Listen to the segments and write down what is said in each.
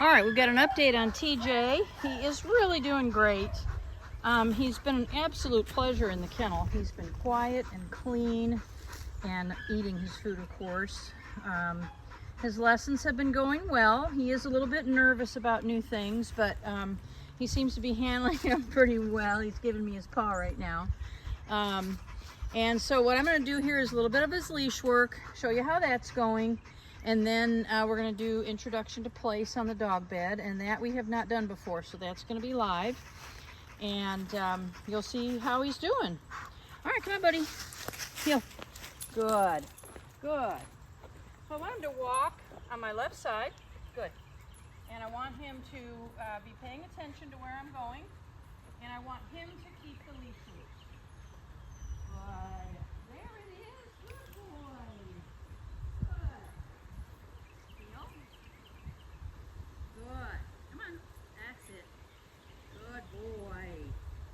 All right, we've got an update on TJ. He is really doing great. He's been an absolute pleasure in the kennel. He's been quiet and clean and eating his food, of course. His lessons have been going well. He is a little bit nervous about new things, but he seems to be handling them pretty well. He's giving me his paw right now. And so what I'm going to do here is a little bit of his leash work, show you how that's going. And then we're going to do introduction to place on the dog bed, and that we have not done before, so that's going to be live. And you'll see how he's doing. All right, come on, buddy. Heel. Good. Good. So I want him to walk on my left side. Good. And I want him to be paying attention to where I'm going. And I want him to keep the leash loose. Good. There it is. Good boy. Good. Heel. Good. Come on. That's it. Good boy.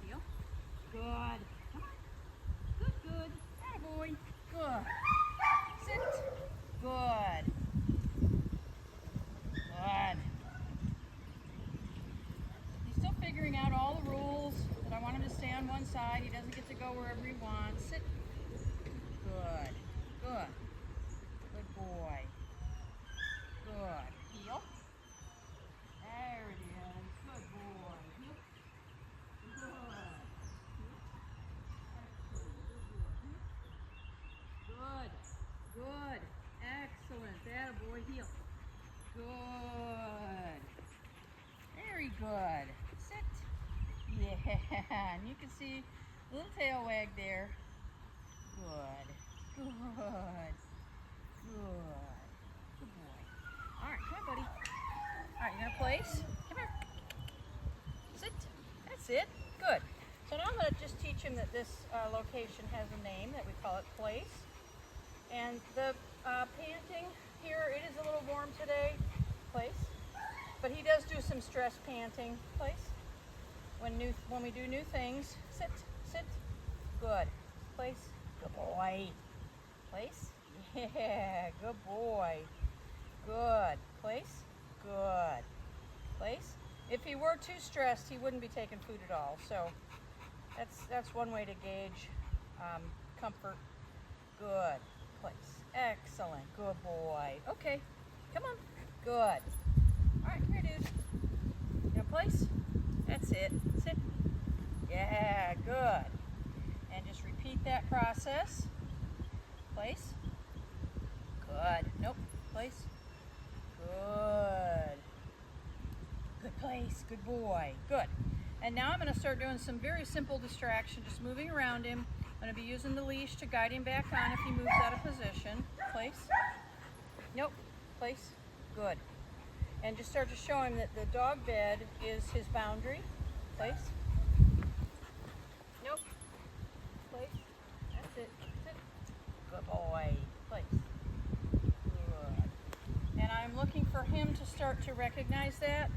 Heel. Good. Come on. Good, good. Atta boy. Good. Sit. Good. Good. He's still figuring out all the rules, but I want him to stay on one side. He doesn't get to go wherever he wants. Sit. Good. Good. Good boy. Good. Heel. There it is. Good boy. Heel. Good. Good. Good. Excellent. That a boy. Heel. Good. Very good. Sit. Yeah. And you can see a little tail wag there. Good. Good. Good. Good boy. All right, come on, buddy. All right, you're gonna place. Come here. Sit. That's it. Good. So now I'm gonna just teach him that this location has a name, that we call it place. And the panting here, it is a little warm today. Place. But he does do some stress panting. Place. When we do new things, sit, sit. Good. Place. Good boy. Place. Yeah. Good boy. Good. Place. Good. Place. If he were too stressed, he wouldn't be taking food at all. So that's one way to gauge comfort. Good. Place. Excellent. Good boy. Okay. Come on. Good. All right, here, dude. You gonna place? That's it. Sit. Yeah, good. And just repeat that process. Place. Good. Nope. Place. Good. Good place. Good boy. Good. And now I'm going to start doing some very simple distraction, just moving around him. I'm going to be using the leash to guide him back on if he moves out of position. Place. Nope. Place. Good. And just start to show him that the dog bed is his boundary. Place. Nope. Place. That's it. Sit. Good boy. Place. Good. And I'm looking for him to start to recognize that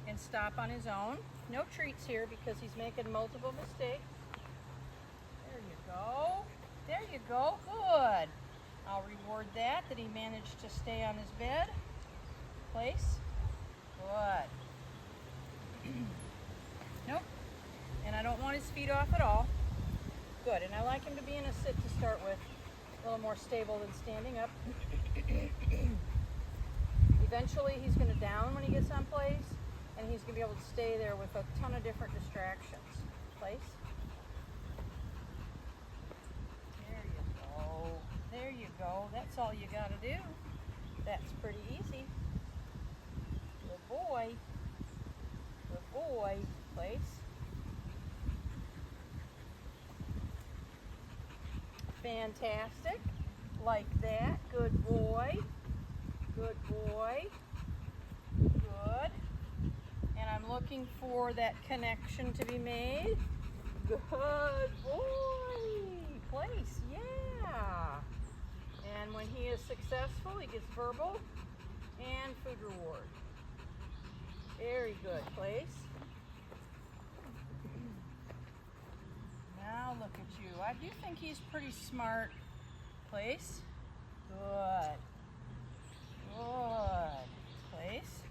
and stop on his own. No treats here because he's making multiple mistakes. There you go. There you go. Good. I'll reward that he managed to stay on his bed. Place. Good. Nope. And I don't want his feet off at all. Good. And I like him to be in a sit to start with. A little more stable than standing up. Eventually he's going to down when he gets on place, and he's going to be able to stay there with a ton of different distractions. Place. There you go. There you go. That's all you got to do. That's pretty easy. Good boy. Good boy. Place. Fantastic. Like that. Good boy. Good boy. Good. And I'm looking for that connection to be made. Good boy. Place. Yeah. And when he is successful, he gets verbal and food reward. Very good. Place. Now look at you. I do think he's pretty smart. Place. Good. Good. Place.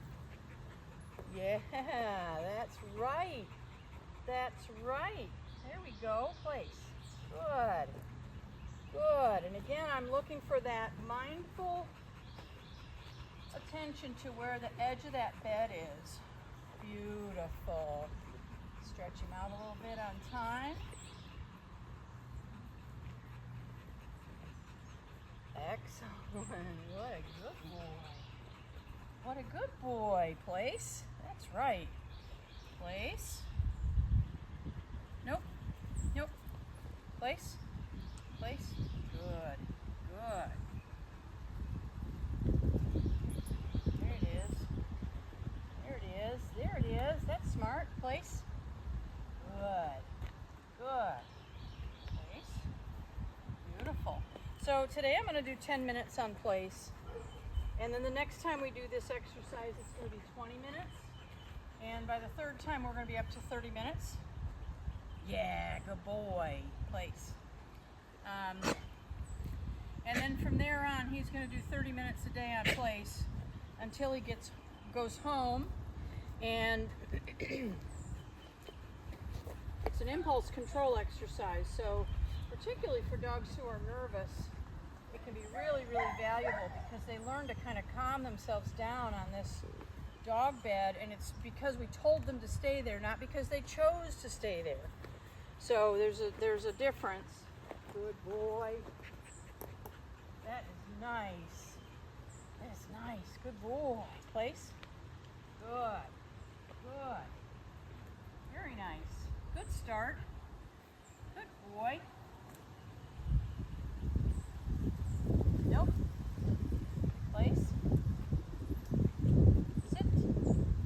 Yeah, that's right. That's right. There we go. Place. Good. Good. And again, I'm looking for that mindful attention to where the edge of that bed is. Beautiful. Stretch him out a little bit on time. Excellent. What a good boy. What a good boy. Place. That's right. Place. Nope. Nope. Place. Place. Good. Good. There it is. There it is. There it is. That's smart. Place. Good. Good. Place. Beautiful. So today I'm going to do 10 minutes on place. And then the next time we do this exercise, it's going to be 20 minutes. And by the third time, we're going to be up to 30 minutes. Yeah, good boy. Place. And then from there on, he's going to do 30 minutes a day on place until he goes home. And it's an impulse control exercise. So particularly for dogs who are nervous, it can be really, really valuable because they learn to kind of calm themselves down on this dog bed, and it's because we told them to stay there, not because they chose to stay there. So there's a difference. Good boy. That is nice. That is nice. Good boy. Place. Good. Good. Very nice. Good start. Good boy. Nope. Place. Sit.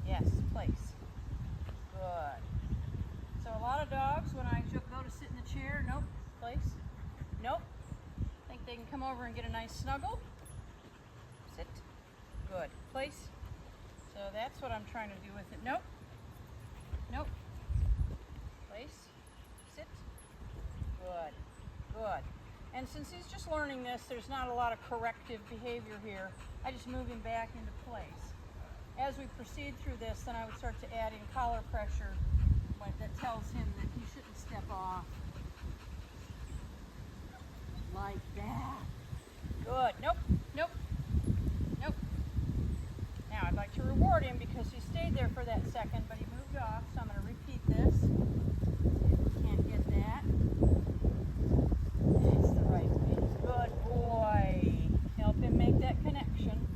Yes, place. Good. So a lot of dogs, when I go to sit in the chair, nope. Place. Nope. Think they can come over and get a nice snuggle. Sit. Good. Place. So that's what I'm trying to do with it. Nope. Nope. Place. Sit. Good. Good. And since he's just learning this, there's not a lot of corrective behavior here. I just move him back into place. As we proceed through this, then I would start to add in collar pressure that tells him that he shouldn't step off. Like that. Good. Nope. Nope. Nope. Now I'd like to reward him because he stayed there for that second, but he moved off, so I'm going to repeat this. See if we can't get that. That's the right way. Good boy. Help him make that connection.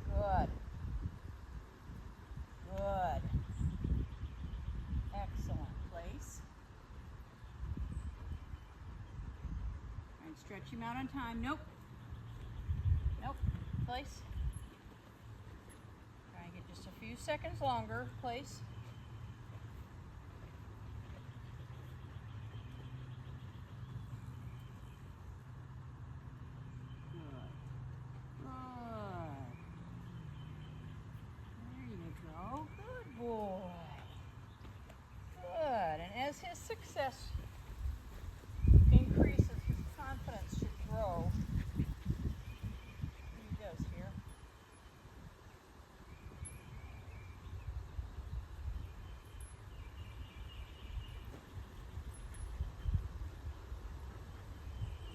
Good. Good. Excellent. Place. And stretch him out on time. Nope. Nope. Place. Try and get just a few seconds longer. Place. As his success increases, his confidence should grow. He does here.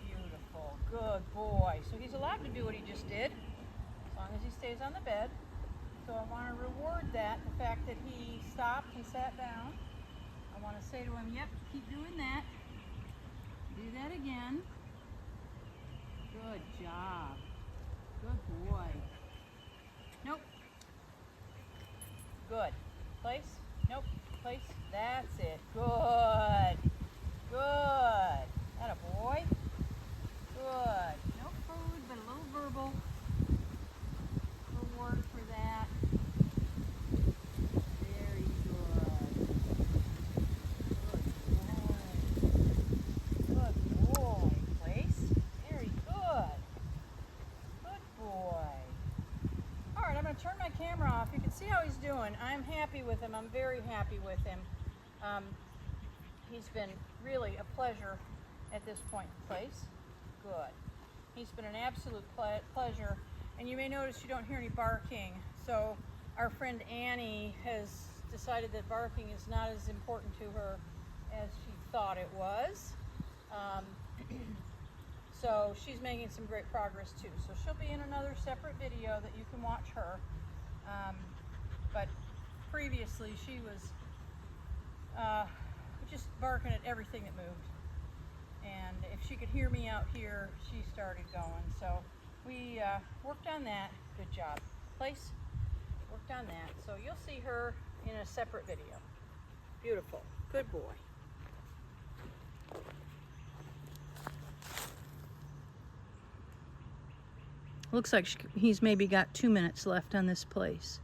Beautiful. Good boy. So he's allowed to do what he just did, as long as he stays on the bed. So I want to reward that, the fact that he stopped and sat down. I want to say to him, yep, keep doing that. Do that again. Good job. Good boy. Nope. Good. Place. Nope. Place. That's it. Good. Good. Atta boy. Good. No food, but a little verbal reward for that. Very good. Good boy. Place. Very good. Good boy. All right, I'm going to turn my camera off. You can see how he's doing. I'm happy with him. I'm very happy with him. He's been really a pleasure at this point in place. Good. He's been an absolute pleasure. And you may notice you don't hear any barking. So our friend Annie has decided that barking is not as important to her as she thought it was. So she's making some great progress too. So she'll be in another separate video that you can watch her. But previously she was just barking at everything that moved. And if she could hear me out here, she started going. So we worked on that. Good job. Place. Worked on that. So you'll see her in a separate video. Beautiful. Good boy. Looks like he's maybe got 2 minutes left on this place.